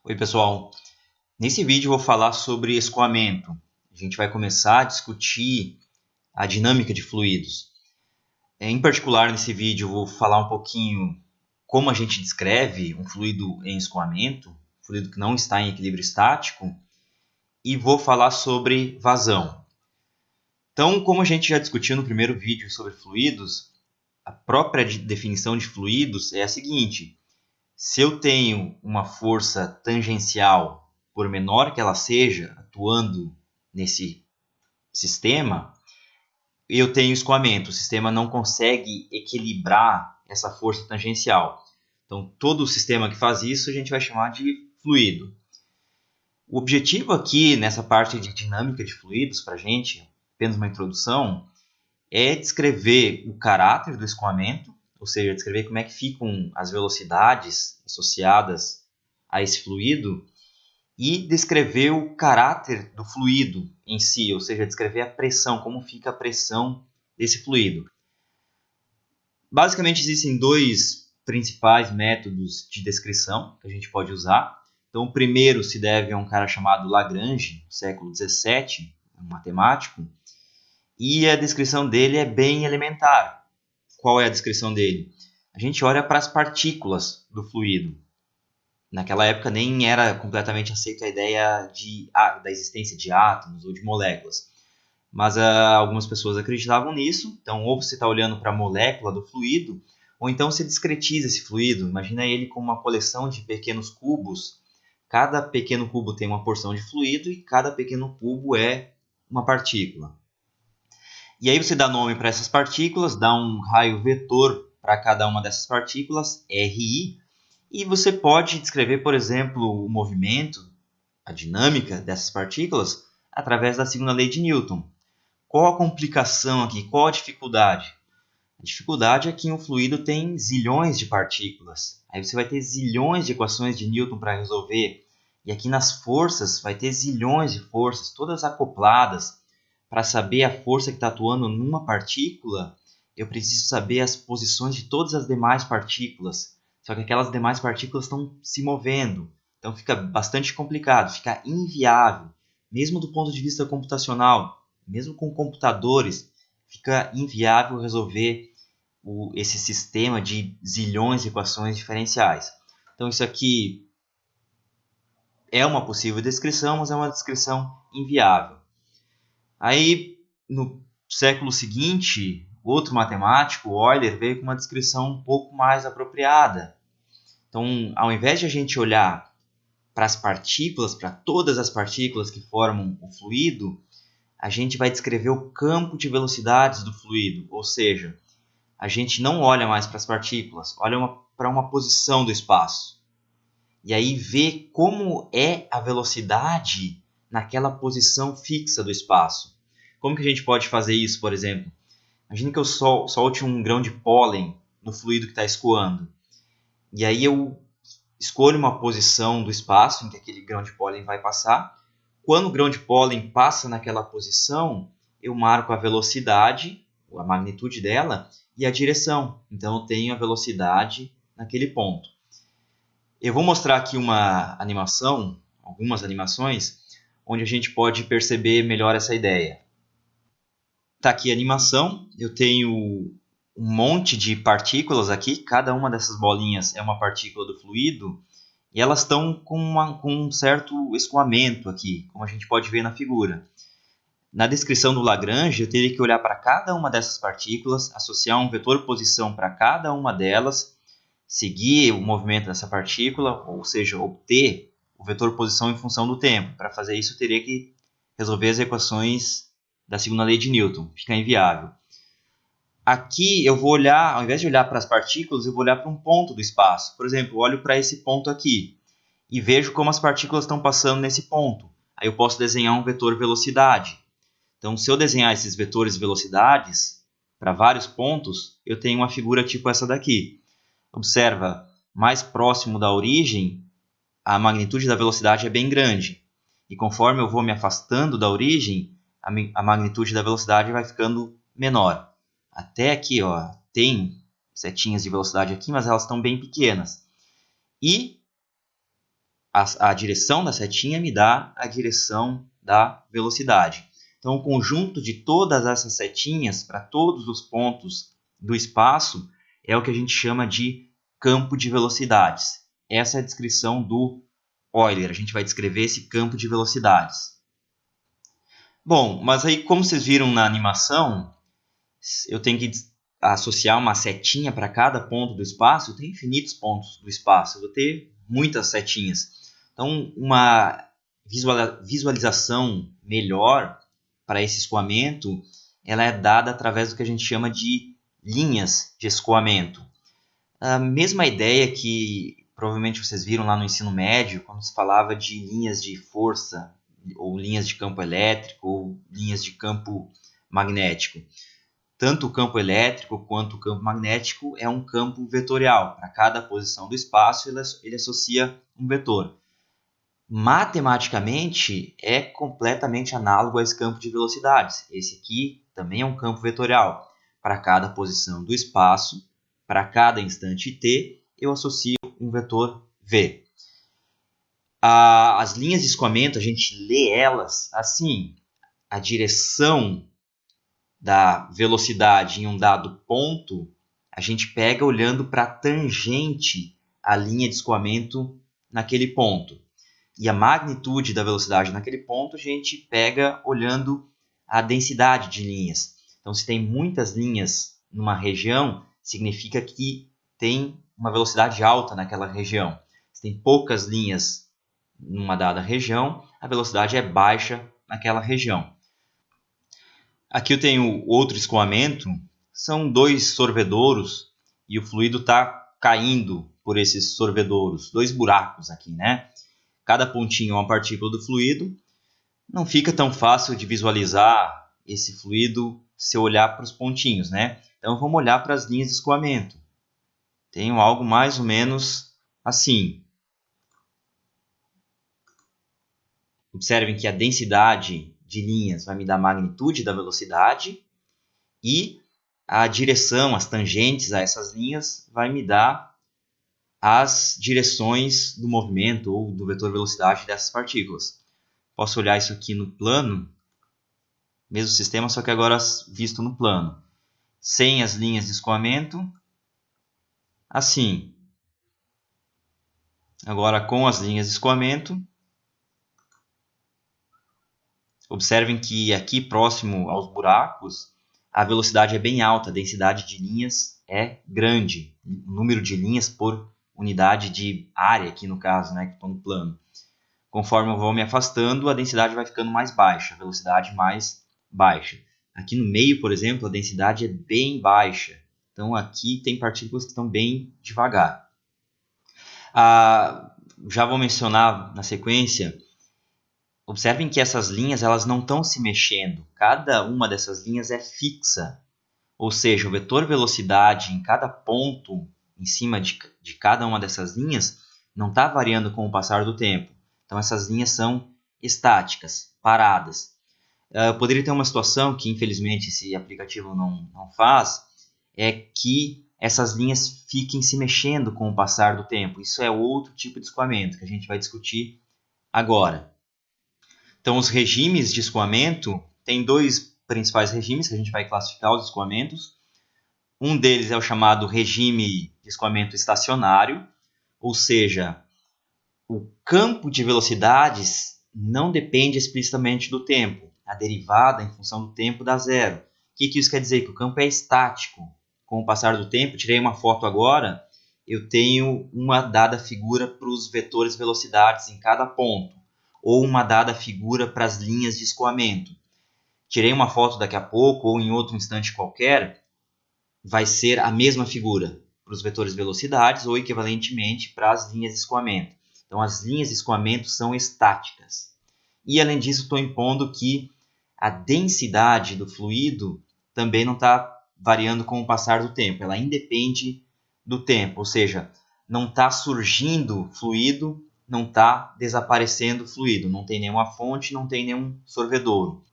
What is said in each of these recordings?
Oi, pessoal. Nesse vídeo eu vou falar sobre escoamento. A gente vai começar a discutir a dinâmica de fluidos. Em particular, nesse vídeo eu vou falar um pouquinho como a gente descreve um fluido em escoamento, fluido que não está em equilíbrio estático, e vou falar sobre vazão. Então, como a gente já discutiu no primeiro vídeo sobre fluidos, a própria definição de fluidos é a seguinte: se eu tenho uma força tangencial, por menor que ela seja, atuando nesse sistema, eu tenho escoamento. O sistema não consegue equilibrar essa força tangencial. Então, todo o sistema que faz isso a gente vai chamar de fluido. O objetivo aqui, nessa parte de dinâmica de fluidos, para a gente, apenas uma introdução, é descrever o caráter do escoamento, ou seja, descrever como é que ficam as velocidades associadas a esse fluido, e descrever o caráter do fluido em si, ou seja, descrever a pressão, como fica a pressão desse fluido. Basicamente, existem dois principais métodos de descrição que a gente pode usar. Então, o primeiro se deve a um cara chamado Lagrange, do século XVII, um matemático, e a descrição dele é bem elementar. Qual é a descrição dele? A gente olha para as partículas do fluido. Naquela época nem era completamente aceita a ideia da existência de átomos ou de moléculas. Mas algumas pessoas acreditavam nisso. Então, ou você está olhando para a molécula do fluido, ou então você discretiza esse fluido. Imagina ele como uma coleção de pequenos cubos. Cada pequeno cubo tem uma porção de fluido e cada pequeno cubo é uma partícula. E aí você dá nome para essas partículas, dá um raio vetor para cada uma dessas partículas, RI, e você pode descrever, por exemplo, o movimento, a dinâmica dessas partículas, através da segunda lei de Newton. Qual a complicação aqui? Qual a dificuldade? A dificuldade é que um fluido tem zilhões de partículas. Aí você vai ter zilhões de equações de Newton para resolver. E aqui nas forças vai ter zilhões de forças, todas acopladas. Para saber a força que está atuando numa partícula, eu preciso saber as posições de todas as demais partículas. Só que aquelas demais partículas estão se movendo. Então fica bastante complicado, fica inviável. Mesmo do ponto de vista computacional, mesmo com computadores, fica inviável resolver esse sistema de zilhões de equações diferenciais. Então isso aqui é uma possível descrição, mas é uma descrição inviável. Aí, no século seguinte, outro matemático, Euler, veio com uma descrição um pouco mais apropriada. Então, ao invés de a gente olhar para as partículas, para todas as partículas que formam o fluido, a gente vai descrever o campo de velocidades do fluido, ou seja, a gente não olha mais para as partículas, olha para uma posição do espaço. E aí vê como é a velocidade naquela posição fixa do espaço. Como que a gente pode fazer isso, por exemplo? Imagina que eu solte um grão de pólen no fluido que está escoando. E aí eu escolho uma posição do espaço em que aquele grão de pólen vai passar. Quando o grão de pólen passa naquela posição, eu marco a velocidade, a magnitude dela, e a direção. Então eu tenho a velocidade naquele ponto. Eu vou mostrar aqui uma animação, algumas animações, onde a gente pode perceber melhor essa ideia. Está aqui a animação, eu tenho um monte de partículas aqui, cada uma dessas bolinhas é uma partícula do fluido, e elas estão com um certo escoamento aqui, como a gente pode ver na figura. Na descrição do Lagrange, eu teria que olhar para cada uma dessas partículas, associar um vetor posição para cada uma delas, seguir o movimento dessa partícula, ou seja, obter o vetor posição em função do tempo. Para fazer isso, eu teria que resolver as equações da segunda lei de Newton. Fica inviável. Aqui eu vou olhar, ao invés de olhar para as partículas, eu vou olhar para um ponto do espaço. Por exemplo, eu olho para esse ponto aqui e vejo como as partículas estão passando nesse ponto. Aí eu posso desenhar um vetor velocidade. Então, se eu desenhar esses vetores velocidades para vários pontos, eu tenho uma figura tipo essa daqui. Observa, mais próximo da origem, a magnitude da velocidade é bem grande. E conforme eu vou me afastando da origem, a magnitude da velocidade vai ficando menor. Até aqui, ó, tem setinhas de velocidade aqui, mas elas estão bem pequenas. E a direção da setinha me dá a direção da velocidade. Então, o conjunto de todas essas setinhas para todos os pontos do espaço é o que a gente chama de campo de velocidades. Essa é a descrição do Euler. A gente vai descrever esse campo de velocidades. Bom, mas aí, como vocês viram na animação, eu tenho que associar uma setinha para cada ponto do espaço. Eu tenho infinitos pontos do espaço, eu vou ter muitas setinhas. Então, uma visualização melhor para esse escoamento, ela é dada através do que a gente chama de linhas de escoamento. A mesma ideia que provavelmente vocês viram lá no ensino médio, quando se falava de linhas de força, ou linhas de campo elétrico, ou linhas de campo magnético. Tanto o campo elétrico quanto o campo magnético é um campo vetorial. Para cada posição do espaço, ele associa um vetor. Matematicamente, é completamente análogo a esse campo de velocidades. Esse aqui também é um campo vetorial. Para cada posição do espaço, para cada instante t, eu associo um vetor v. As linhas de escoamento, a gente lê elas assim. A direção da velocidade em um dado ponto, a gente pega olhando para a tangente à linha de escoamento naquele ponto. E a magnitude da velocidade naquele ponto, a gente pega olhando a densidade de linhas. Então, se tem muitas linhas numa região, significa que tem uma velocidade alta naquela região. Se tem poucas linhas numa dada região, a velocidade é baixa naquela região. Aqui eu tenho outro escoamento, são 2 sorvedouros e o fluido está caindo por esses sorvedouros, 2 buracos aqui, né? Cada pontinho é uma partícula do fluido. Não fica tão fácil de visualizar esse fluido se eu olhar para os pontinhos, né? Então vamos olhar para as linhas de escoamento. Tenho algo mais ou menos assim. Observem que a densidade de linhas vai me dar a magnitude da velocidade e a direção, as tangentes a essas linhas vai me dar as direções do movimento ou do vetor velocidade dessas partículas. Posso olhar isso aqui no plano, mesmo sistema, só que agora visto no plano. Sem as linhas de escoamento, assim. Agora com as linhas de escoamento, observem que aqui próximo aos buracos, a velocidade é bem alta, a densidade de linhas é grande. O número de linhas por unidade de área, aqui no caso, né, que estou no plano. Conforme eu vou me afastando, a densidade vai ficando mais baixa, a velocidade mais baixa. Aqui no meio, por exemplo, a densidade é bem baixa. Então aqui tem partículas que estão bem devagar. Já vou mencionar na sequência. Observem que essas linhas elas não estão se mexendo. Cada uma dessas linhas é fixa. Ou seja, o vetor velocidade em cada ponto em cima de cada uma dessas linhas não está variando com o passar do tempo. Então essas linhas são estáticas, paradas. Poderia ter uma situação que infelizmente esse aplicativo não faz, é que essas linhas fiquem se mexendo com o passar do tempo. Isso é outro tipo de escoamento que a gente vai discutir agora. Então os regimes de escoamento, tem 2 principais regimes que a gente vai classificar os escoamentos. Um deles é o chamado regime de escoamento estacionário, ou seja, o campo de velocidades não depende explicitamente do tempo. A derivada em função do tempo dá zero. O que isso quer dizer? Que o campo é estático. Com o passar do tempo, tirei uma foto agora, eu tenho uma dada figura para os vetores velocidades em cada ponto, ou uma dada figura para as linhas de escoamento. Tirei uma foto daqui a pouco, ou em outro instante qualquer, vai ser a mesma figura para os vetores velocidades ou equivalentemente para as linhas de escoamento. Então, as linhas de escoamento são estáticas. E, além disso, estou impondo que a densidade do fluido também não está variando com o passar do tempo. Ela independe do tempo, ou seja, não está surgindo fluido, não está desaparecendo fluido. Não tem nenhuma fonte, não tem nenhum sorvedouro.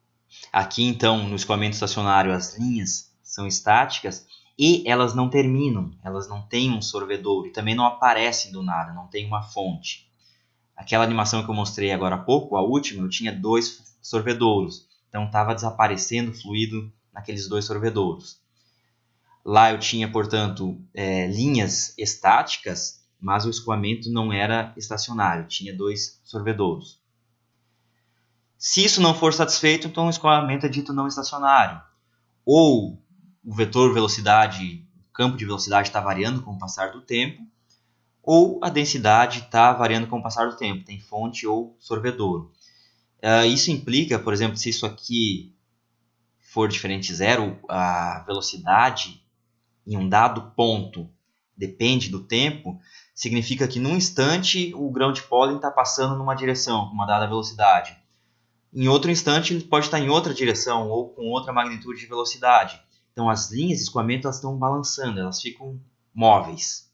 Aqui, então, no escoamento estacionário, as linhas são estáticas e elas não terminam, elas não têm um sorvedouro e também não aparecem do nada, não tem uma fonte. Aquela animação que eu mostrei agora há pouco, a última, eu tinha 2 sorvedouros. Então estava desaparecendo fluido naqueles 2 sorvedouros. Lá eu tinha, portanto, linhas estáticas, mas o escoamento não era estacionário, tinha 2 sorvedouros. Se isso não for satisfeito, então o escoamento é dito não estacionário. Ou o vetor velocidade, o campo de velocidade está variando com o passar do tempo, ou a densidade está variando com o passar do tempo, tem fonte ou sorvedouro. Isso implica, por exemplo, se isso aqui for diferente de zero, a velocidade em um dado ponto depende do tempo, significa que num instante o grão de pólen está passando numa direção, com uma dada velocidade. Em outro instante ele pode estar em outra direção ou com outra magnitude de velocidade. Então as linhas de escoamento elas estão balançando, elas ficam móveis.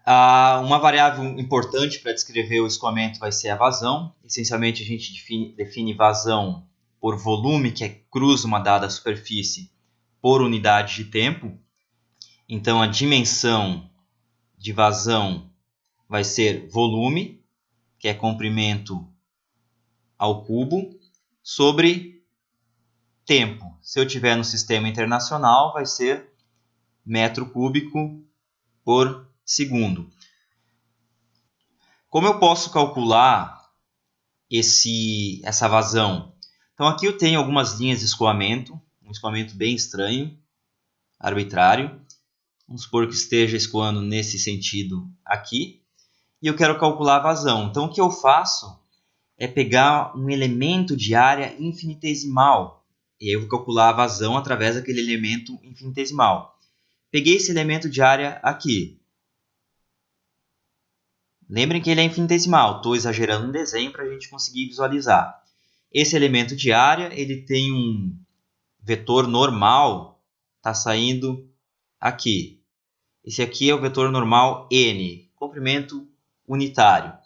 Uma variável importante para descrever o escoamento vai ser a vazão. Essencialmente a gente define vazão por volume que cruza uma dada superfície por unidade de tempo. Então a dimensão de vazão vai ser volume, que é comprimento ao cubo, sobre tempo. Se eu tiver no sistema internacional, vai ser metro cúbico por segundo. Como eu posso calcular essa vazão? Então aqui eu tenho algumas linhas de escoamento, um escoamento bem estranho, arbitrário. Vamos supor que esteja escoando nesse sentido aqui. E eu quero calcular a vazão. Então o que eu faço é pegar um elemento de área infinitesimal. E aí eu vou calcular a vazão através daquele elemento infinitesimal. Peguei esse elemento de área aqui. Lembrem que ele é infinitesimal. Estou exagerando no desenho para a gente conseguir visualizar. Esse elemento de área ele tem um vetor normal, está saindo aqui. Esse aqui é o vetor normal n, comprimento unitário.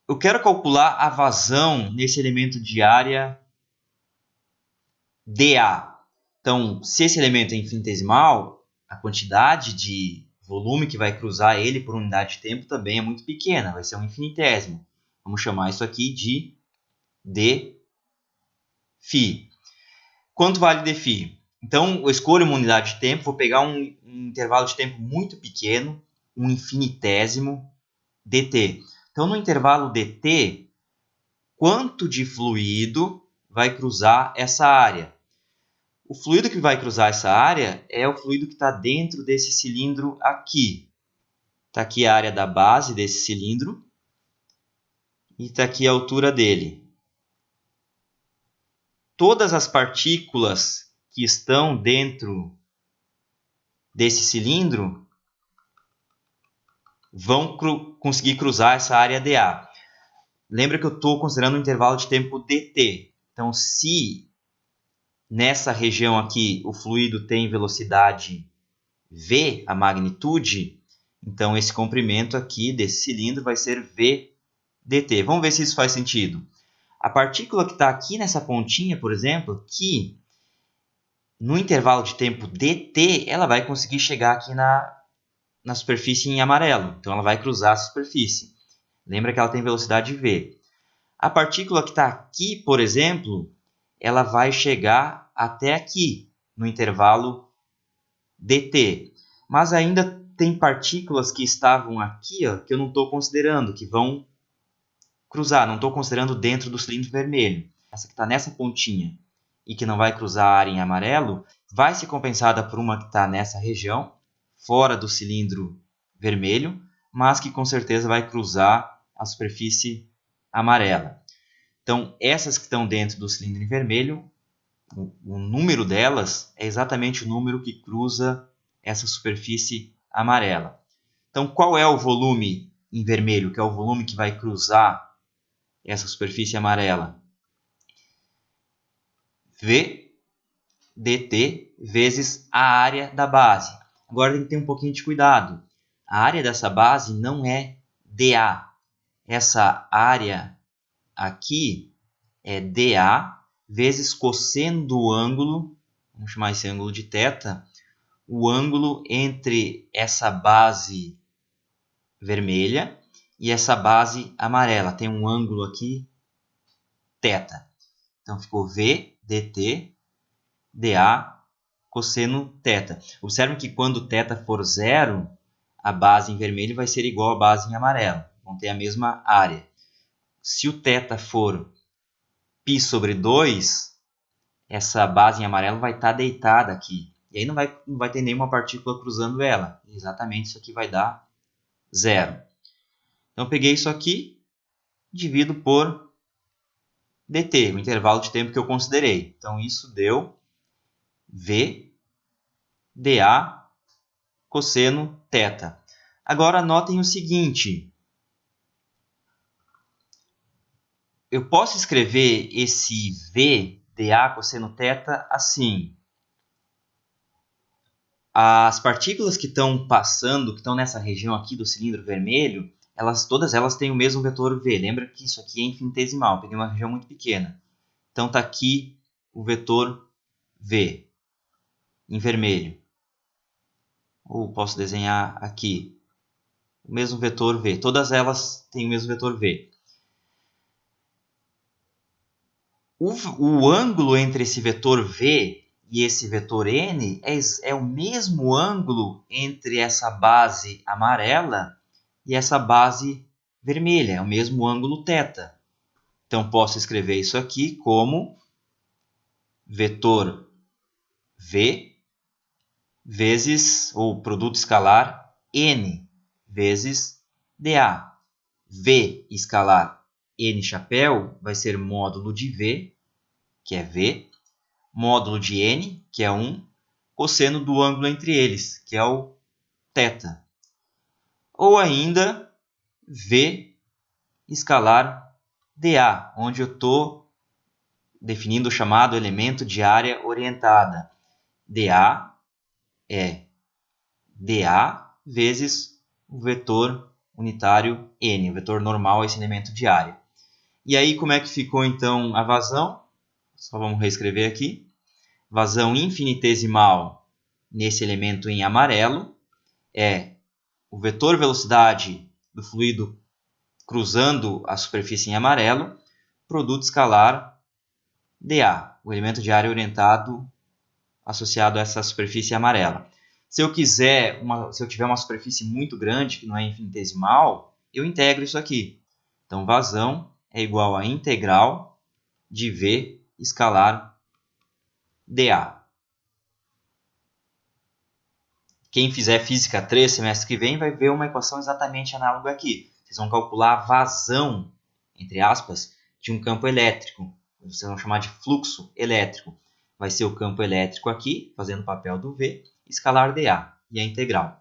Eu quero calcular a vazão nesse elemento de área dA. Então, se esse elemento é infinitesimal, a quantidade de volume que vai cruzar ele por unidade de tempo também é muito pequena, vai ser um infinitésimo. Vamos chamar isso aqui de dφ. Quanto vale dφ? Então, eu escolho uma unidade de tempo, vou pegar um intervalo de tempo muito pequeno, um infinitésimo, dt. Então, no intervalo dt, quanto de fluido vai cruzar essa área? O fluido que vai cruzar essa área é o fluido que está dentro desse cilindro aqui. Está aqui a área da base desse cilindro e está aqui a altura dele. Todas as partículas que estão dentro desse cilindro vão conseguir cruzar essa área dA. Lembra que eu estou considerando um intervalo de tempo dt. Então, se nessa região aqui o fluido tem velocidade v, a magnitude, então esse comprimento aqui desse cilindro vai ser v dt. Vamos ver se isso faz sentido. A partícula que está aqui nessa pontinha, por exemplo, que no intervalo de tempo dt, ela vai conseguir chegar aqui na superfície em amarelo. Então ela vai cruzar a superfície. Lembra que ela tem velocidade v. A partícula que está aqui, por exemplo, ela vai chegar até aqui, no intervalo dt. Mas ainda tem partículas que estavam aqui, ó, que eu não estou considerando, que vão cruzar. Não estou considerando dentro do cilindro vermelho. Essa que está nessa pontinha e que não vai cruzar a área em amarelo, vai ser compensada por uma que está nessa região, fora do cilindro vermelho, mas que com certeza vai cruzar a superfície amarela. Então, essas que estão dentro do cilindro em vermelho, o número delas é exatamente o número que cruza essa superfície amarela. Então, qual é o volume em vermelho, que é o volume que vai cruzar essa superfície amarela? V dt vezes a área da base. Agora tem que ter um pouquinho de cuidado. A área dessa base não é dA. Essa área aqui é dA vezes cosseno do ângulo, vamos chamar esse ângulo de θ, o ângulo entre essa base vermelha e essa base amarela. Tem um ângulo aqui, θ. Então ficou V dt dA cosseno θ. Observe que quando θ for 0, a base em vermelho vai ser igual à base em amarelo. Vão ter a mesma área. Se o θ for π sobre 2, essa base em amarelo vai estar deitada aqui. E aí não vai ter nenhuma partícula cruzando ela. Exatamente isso aqui vai dar 0. Então, eu peguei isso aqui, divido por dt, o intervalo de tempo que eu considerei. Então, isso deu V dA cosseno θ. Agora, notem o seguinte. Eu posso escrever esse V dA cosseno θ assim. As partículas que estão passando, que estão nessa região aqui do cilindro vermelho, todas elas têm o mesmo vetor V. Lembra que isso aqui é infinitesimal, peguei uma região muito pequena. Então está aqui o vetor V, em vermelho. Ou posso desenhar aqui o mesmo vetor V. Todas elas têm o mesmo vetor V. O ângulo entre esse vetor V e esse vetor N é o mesmo ângulo entre essa base amarela e essa base vermelha. É o mesmo ângulo θ. Então, posso escrever isso aqui como vetor V vezes, ou produto escalar, N vezes dA. V escalar N chapéu vai ser módulo de V, que é V, módulo de N, que é 1, cosseno do ângulo entre eles, que é o θ. Ou ainda V escalar dA, onde eu estou definindo o chamado elemento de área orientada. dA é dA vezes o vetor unitário N, o vetor normal a esse elemento de área. E aí, como é que ficou então a vazão? Só vamos reescrever aqui. Vazão infinitesimal nesse elemento em amarelo é o vetor velocidade do fluido cruzando a superfície em amarelo, produto escalar dA, o elemento de área orientado associado a essa superfície amarela. Se eu tiver uma superfície muito grande, que não é infinitesimal, eu integro isso aqui. Então, vazão é igual a integral de V escalar dA. Quem fizer Física 3 semestre que vem vai ver uma equação exatamente análoga aqui. Vocês vão calcular a vazão, entre aspas, de um campo elétrico. Vocês vão chamar de fluxo elétrico. Vai ser o campo elétrico aqui, fazendo o papel do V, escalar dA, e a integral.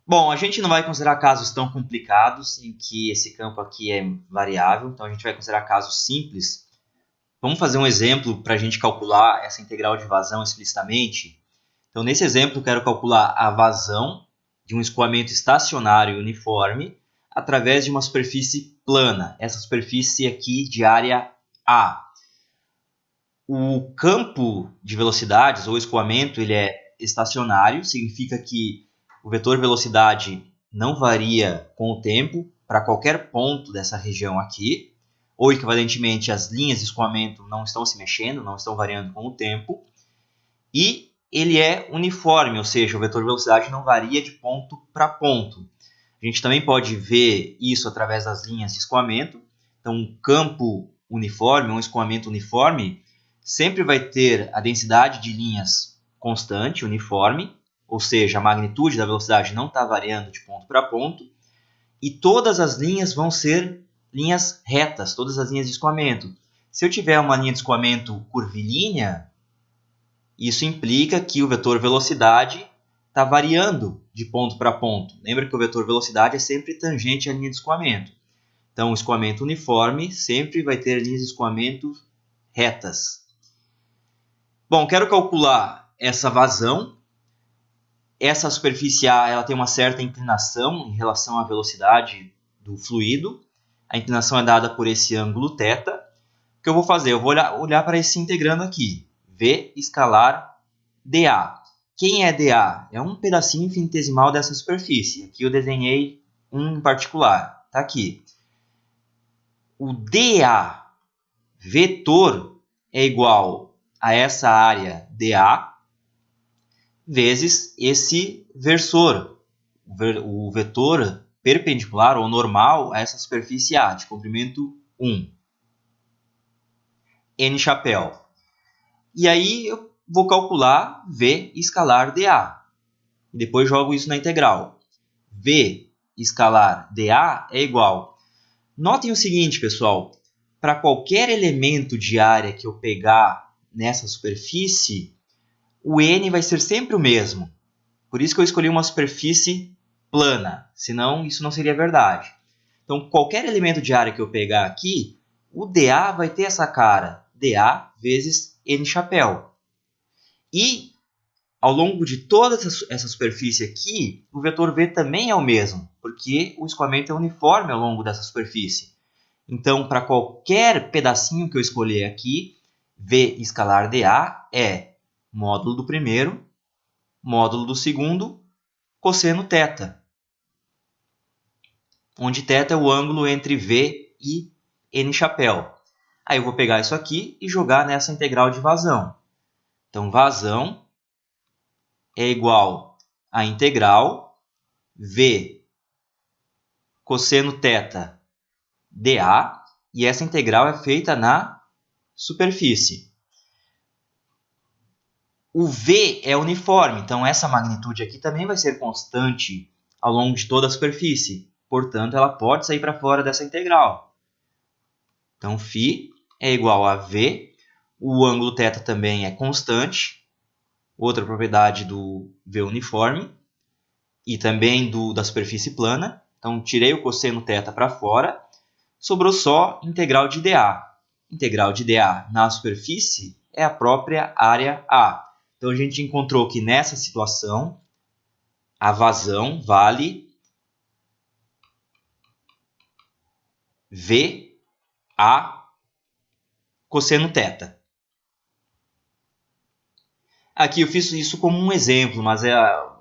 Bom, a gente não vai considerar casos tão complicados, em que esse campo aqui é variável, então a gente vai considerar casos simples. Vamos fazer um exemplo para a gente calcular essa integral de vazão explicitamente. Então, nesse exemplo, eu quero calcular a vazão de um escoamento estacionário uniforme através de uma superfície plana. Essa superfície aqui de área A. O campo de velocidades, ou escoamento, ele é estacionário, significa que o vetor velocidade não varia com o tempo para qualquer ponto dessa região aqui, ou equivalentemente as linhas de escoamento não estão se mexendo, não estão variando com o tempo, e ele é uniforme, ou seja, o vetor velocidade não varia de ponto para ponto. A gente também pode ver isso através das linhas de escoamento. Então, um campo uniforme, um escoamento uniforme, sempre vai ter a densidade de linhas constante, uniforme, ou seja, a magnitude da velocidade não está variando de ponto para ponto, e todas as linhas vão ser linhas retas, todas as linhas de escoamento. Se eu tiver uma linha de escoamento curvilínea, isso implica que o vetor velocidade está variando de ponto para ponto. Lembra que o vetor velocidade é sempre tangente à linha de escoamento. Então, o escoamento uniforme sempre vai ter linhas de escoamento retas. Bom, quero calcular essa vazão. Essa superfície A ela tem uma certa inclinação em relação à velocidade do fluido. A inclinação é dada por esse ângulo θ. O que eu vou fazer? Eu vou olhar para esse integrando aqui. V escalar dA. Quem é dA? É um pedacinho infinitesimal dessa superfície. Aqui eu desenhei um em particular. Está aqui. O dA vetor é igual a essa área dA vezes esse versor, o vetor perpendicular ou normal a essa superfície A, de comprimento 1. N chapéu. E aí eu vou calcular V escalar dA. E depois jogo isso na integral. V escalar dA é igual. Notem o seguinte, pessoal. Para qualquer elemento de área que eu pegar nessa superfície, o N vai ser sempre o mesmo. Por isso que eu escolhi uma superfície plana. Senão, isso não seria verdade. Então, qualquer elemento de área que eu pegar aqui, o dA vai ter essa cara. dA vezes N chapéu. E, ao longo de toda essa superfície aqui, o vetor V também é o mesmo, porque o escoamento é uniforme ao longo dessa superfície. Então, para qualquer pedacinho que eu escolher aqui, V escalar dA é módulo do primeiro, módulo do segundo, cosseno θ, onde θ é o ângulo entre V e N chapéu. Aí eu vou pegar isso aqui e jogar nessa integral de vazão. Então, vazão é igual a integral V cosseno θ dA, e essa integral é feita na superfície. O V é uniforme, então essa magnitude aqui também vai ser constante ao longo de toda a superfície. Portanto, ela pode sair para fora dessa integral. Então, φ é igual a V. O ângulo θ também é constante. Outra propriedade do V uniforme. E também da superfície plana. Então, tirei o cosseno θ para fora. Sobrou só integral de dA. Integral de dA na superfície é a própria área A. Então, a gente encontrou que nessa situação, a vazão vale VA cosseno θ. Aqui eu fiz isso como um exemplo, mas em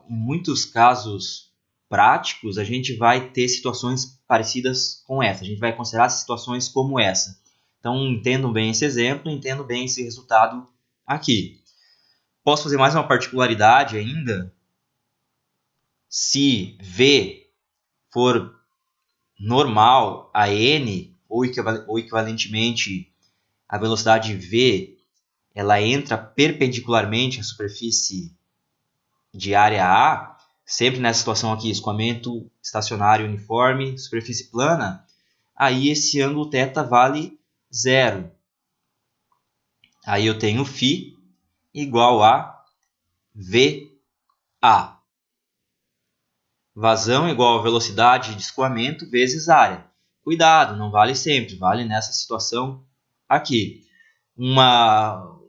muitos casos práticos a gente vai ter situações parecidas com essa. A gente vai considerar situações como essa. Então, entendam bem esse exemplo, entendam bem esse resultado aqui. Posso fazer mais uma particularidade ainda? Se V for normal a N, ou equivalentemente a velocidade V, ela entra perpendicularmente à superfície de área A, sempre nessa situação aqui, escoamento estacionário uniforme, superfície plana, aí esse ângulo θ vale 0. Aí eu tenho φ igual a VA. Vazão igual a velocidade de escoamento vezes área. Cuidado, não vale sempre, vale nessa situação aqui. Uma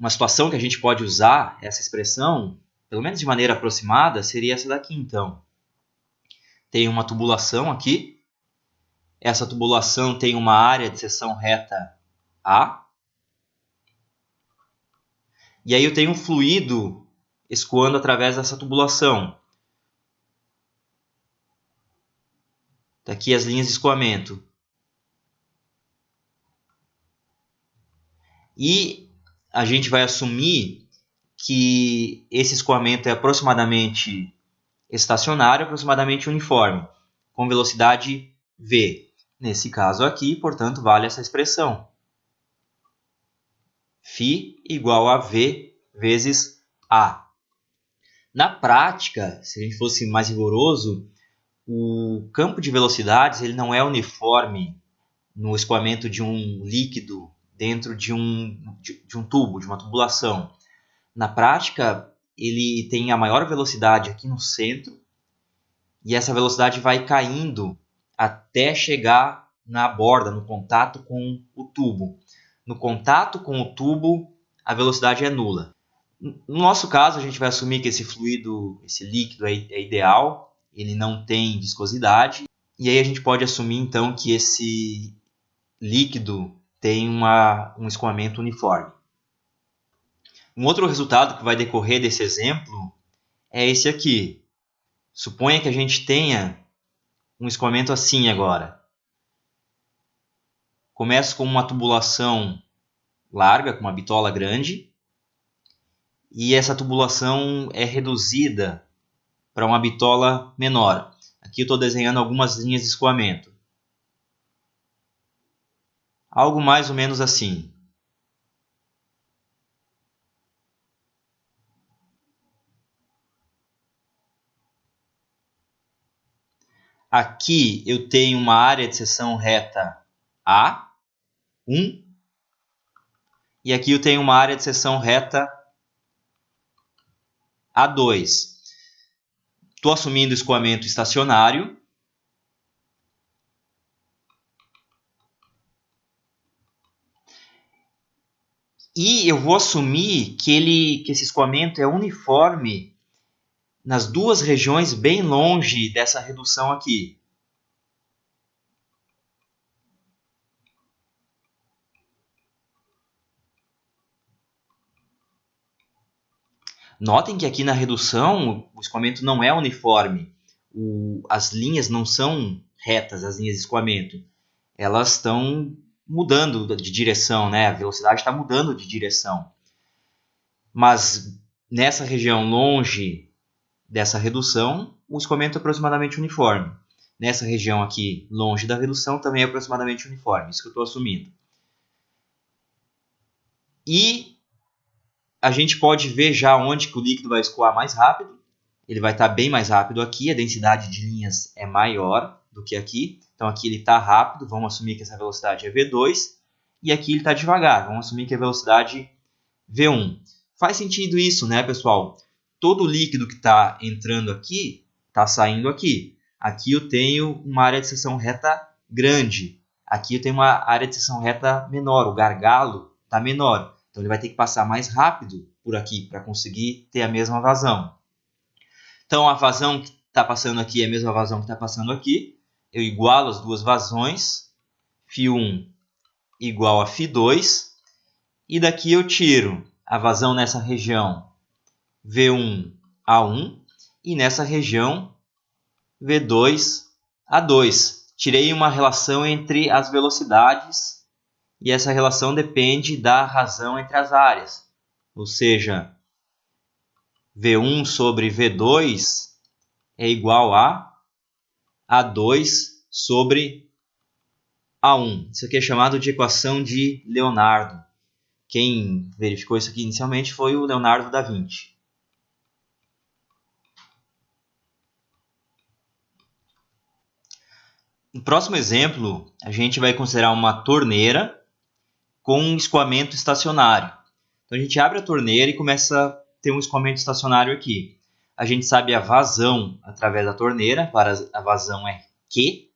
situação que a gente pode usar essa expressão, pelo menos de maneira aproximada, seria essa daqui, então. Tem uma tubulação aqui. Essa tubulação tem uma área de seção reta A. E aí eu tenho um fluido escoando através dessa tubulação. Aqui as linhas de escoamento. E a gente vai assumir que esse escoamento é aproximadamente estacionário, aproximadamente uniforme, com velocidade V. Nesse caso aqui, portanto, vale essa expressão. φ igual a V vezes A. Na prática, se a gente fosse mais rigoroso, o campo de velocidades ele não é uniforme no escoamento de um líquido dentro de um tubo, de uma tubulação. Na prática, ele tem a maior velocidade aqui no centro e essa velocidade vai caindo até chegar na borda, no contato com o tubo. No contato com o tubo, a velocidade é nula. No nosso caso, a gente vai assumir que esse fluido, esse líquido é ideal, ele não tem viscosidade, e aí a gente pode assumir então que esse líquido tem um escoamento uniforme. Um outro resultado que vai decorrer desse exemplo é esse aqui. Suponha que a gente tenha um escoamento assim agora. Começo com uma tubulação larga, com uma bitola grande, e essa tubulação é reduzida para uma bitola menor. Aqui eu estou desenhando algumas linhas de escoamento. Algo mais ou menos assim. Aqui eu tenho uma área de seção reta A1. E aqui eu tenho uma área de seção reta A2. Estou assumindo escoamento estacionário. E eu vou assumir que esse escoamento é uniforme nas duas regiões bem longe dessa redução aqui. Notem que aqui na redução o escoamento não é uniforme. As linhas não são retas, as linhas de escoamento. Elas estão mudando de direção, né? A velocidade está mudando de direção. Mas nessa região longe dessa redução, o escoamento é aproximadamente uniforme. Nessa região aqui, longe da redução, também é aproximadamente uniforme. Isso que eu estou assumindo. E a gente pode ver já onde que o líquido vai escoar mais rápido. Ele vai estar bem mais rápido aqui, a densidade de linhas é maior do que aqui. Então aqui ele está rápido, vamos assumir que essa velocidade é V2. E aqui ele está devagar, vamos assumir que a velocidade V1. Faz sentido isso, né, pessoal? Todo o líquido que está entrando aqui, está saindo aqui. Aqui eu tenho uma área de seção reta grande. Aqui eu tenho uma área de seção reta menor, o gargalo está menor. Então ele vai ter que passar mais rápido por aqui para conseguir ter a mesma vazão. Então a vazão que está passando aqui é a mesma vazão que está passando aqui. Eu igualo as duas vazões. Φ1 igual a Φ2. E daqui eu tiro a vazão nessa região V1 A1 e nessa região V2 A2. Tirei uma relação entre as velocidades e essa relação depende da razão entre as áreas. Ou seja, V1 sobre V2 é igual a A2 sobre A1. Isso aqui é chamado de equação de Leonardo. Quem verificou isso aqui inicialmente foi o Leonardo da Vinci. No próximo exemplo, a gente vai considerar uma torneira com um escoamento estacionário. Então a gente abre a torneira e começa a ter um escoamento estacionário aqui. A gente sabe a vazão através da torneira, a vazão é Q.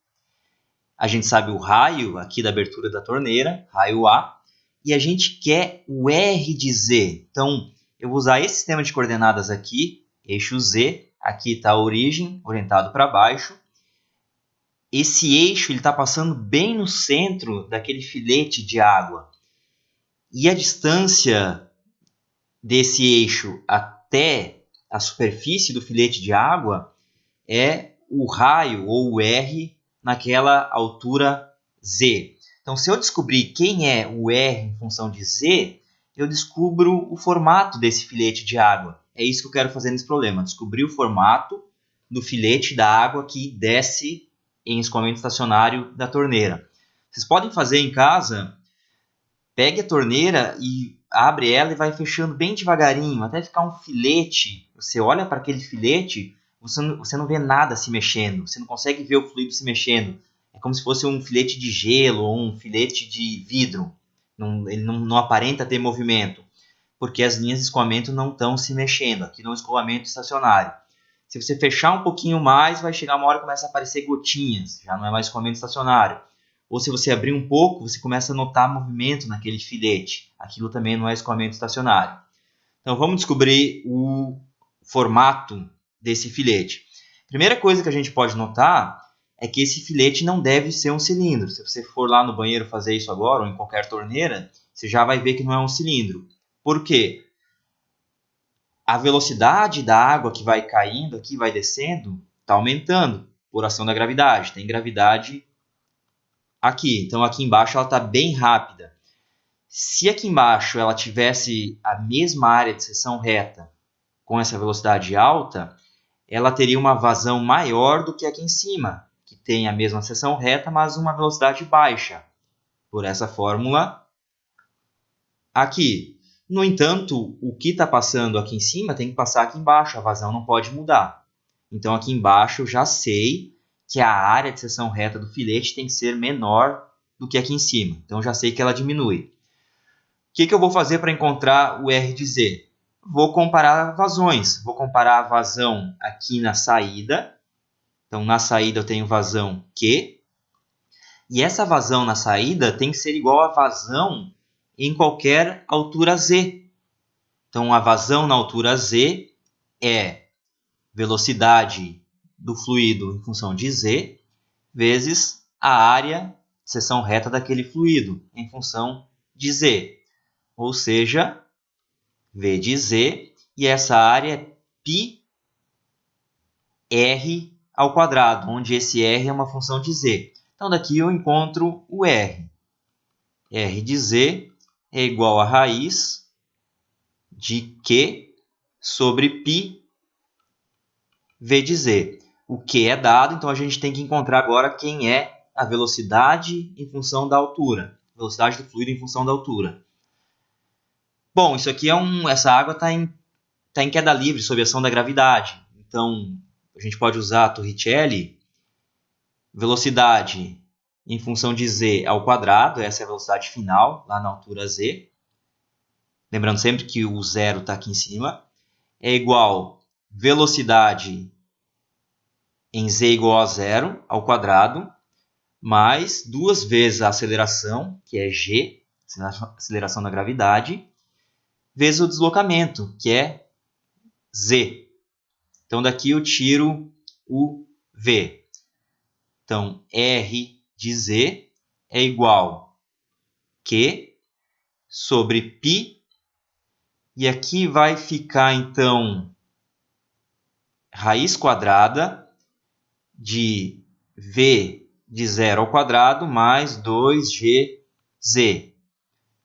A gente sabe o raio aqui da abertura da torneira, raio A. E a gente quer o R de Z. Então eu vou usar esse sistema de coordenadas aqui, eixo Z. Aqui está a origem, orientado para baixo. Esse eixo está passando bem no centro daquele filete de água. E a distância desse eixo até a superfície do filete de água é o raio ou o R naquela altura Z. Então, se eu descobrir quem é o R em função de Z, eu descubro o formato desse filete de água. É isso que eu quero fazer nesse problema, descobrir o formato do filete da água que desce em escoamento estacionário da torneira. Vocês podem fazer em casa, pegue a torneira e abre ela e vai fechando bem devagarinho, até ficar um filete. Você olha para aquele filete, você não vê nada se mexendo, você não consegue ver o fluido se mexendo. É como se fosse um filete de gelo ou um filete de vidro. Ele não aparenta ter movimento, porque as linhas de escoamento não estão se mexendo. Aqui no escoamento estacionário. Se você fechar um pouquinho mais, vai chegar uma hora que começa a aparecer gotinhas, já não é mais escoamento estacionário. Ou se você abrir um pouco, você começa a notar movimento naquele filete. Aquilo também não é escoamento estacionário. Então vamos descobrir o formato desse filete. Primeira coisa que a gente pode notar é que esse filete não deve ser um cilindro. Se você for lá no banheiro fazer isso agora, ou em qualquer torneira, você já vai ver que não é um cilindro. Por quê? A velocidade da água que vai caindo aqui, vai descendo, está aumentando. por ação da gravidade. Tem gravidade aqui. Então, aqui embaixo ela está bem rápida. Se aqui embaixo ela tivesse a mesma área de seção reta com essa velocidade alta, ela teria uma vazão maior do que aqui em cima, que tem a mesma seção reta, mas uma velocidade baixa, por essa fórmula aqui. No entanto, o que está passando aqui em cima tem que passar aqui embaixo, a vazão não pode mudar. Então, aqui embaixo eu já sei que a área de seção reta do filete tem que ser menor do que aqui em cima. Então, já sei que ela diminui. O que eu vou fazer para encontrar o R de Z? Vou comparar vazões. Vou comparar a vazão aqui na saída. Então, na saída eu tenho vazão Q. E essa vazão na saída tem que ser igual à vazão em qualquer altura Z. Então, a vazão na altura Z é velocidade do fluido em função de Z vezes a área de seção reta daquele fluido em função de Z. Ou seja, V de Z, e essa área é πr ao quadrado, onde esse R é uma função de Z. Então, daqui eu encontro o R. R de Z é igual a raiz de Q sobre π V de Z. O Q é dado, então a gente tem que encontrar agora quem é a velocidade em função da altura. Velocidade do fluido em função da altura. Bom, isso aqui essa água está em queda livre sob a ação da gravidade. Então, a gente pode usar a Torricelli. Velocidade em função de Z ao quadrado, essa é a velocidade final, lá na altura Z. Lembrando sempre que o zero está aqui em cima. É igual velocidade em Z igual a zero ao quadrado, mais 2 vezes a aceleração, que é G, aceleração da gravidade, vezes o deslocamento, que é Z. Então, daqui eu tiro o V. Então, R de Z é igual a Q sobre π. E aqui vai ficar, então, raiz quadrada de V de zero ao quadrado mais 2GZ.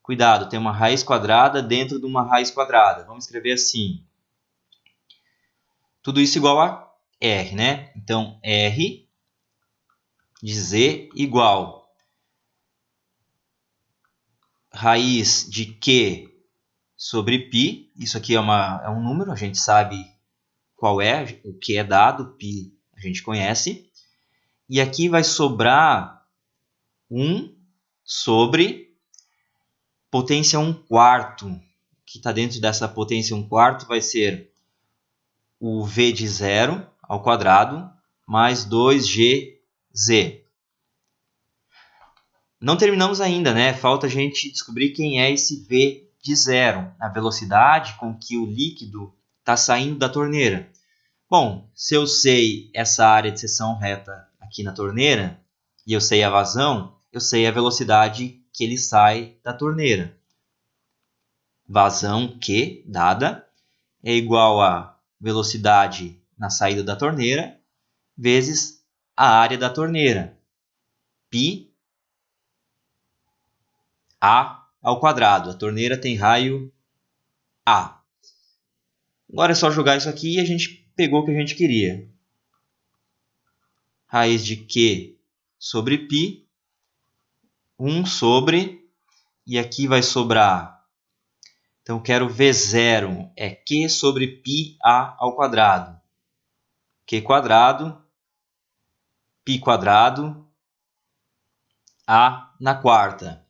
Cuidado, tem uma raiz quadrada dentro de uma raiz quadrada. Vamos escrever assim. Tudo isso igual a R, né? Então, R de Z igual raiz de Q sobre π. Isso aqui é um número, a gente sabe qual é. O Q é dado, π a gente conhece. E aqui vai sobrar 1 sobre potência 1/4, que está dentro dessa potência 1/4 vai ser o V de zero ao quadrado mais 2GZ. Não terminamos ainda, né? Falta a gente descobrir quem é esse V de zero, a velocidade com que o líquido está saindo da torneira. Bom, se eu sei essa área de seção reta aqui na torneira, e eu sei a vazão, eu sei a velocidade que ele sai da torneira. Vazão Q, dada, é igual a velocidade na saída da torneira, vezes a área da torneira. Π A ao quadrado. A torneira tem raio A. Agora é só jogar isso aqui e a gente pegou o que a gente queria. Raiz de Q sobre π, 1 sobre, e aqui vai sobrar. Então, eu quero V0 é Q sobre πA ao quadrado. Q quadrado, π quadrado, A na quarta,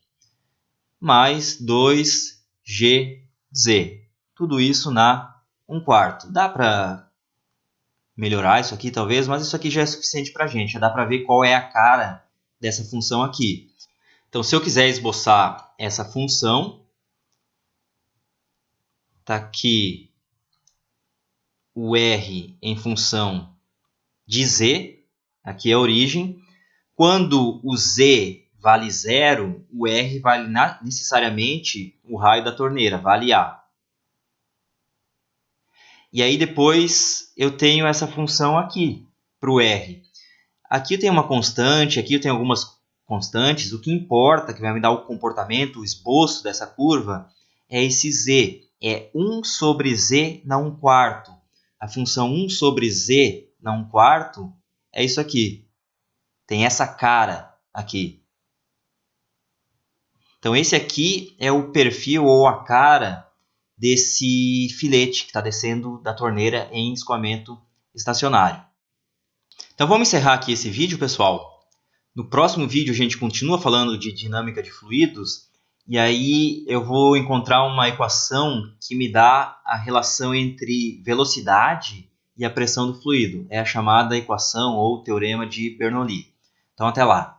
mais 2GZ. Tudo isso na 1/4. Dá para melhorar isso aqui, talvez, mas isso aqui já é suficiente para a gente. Já dá para ver qual é a cara dessa função aqui. Então, se eu quiser esboçar essa função, está aqui o R em função de Z, aqui é a origem. Quando o Z vale 0, o R vale necessariamente o raio da torneira, vale A. E aí depois eu tenho essa função aqui para o R. Aqui eu tenho uma constante, aqui eu tenho algumas constantes. O que importa, que vai me dar o comportamento, o esboço dessa curva, é esse z. É 1 sobre z na 1/4. A função 1 sobre z na 1/4 é isso aqui. Tem essa cara aqui. Então, esse aqui é o perfil ou a cara desse filete que está descendo da torneira em escoamento estacionário. Então, vamos encerrar aqui esse vídeo, pessoal. No próximo vídeo, a gente continua falando de dinâmica de fluidos. E aí eu vou encontrar uma equação que me dá a relação entre velocidade e a pressão do fluido. É a chamada equação ou teorema de Bernoulli. Então, até lá!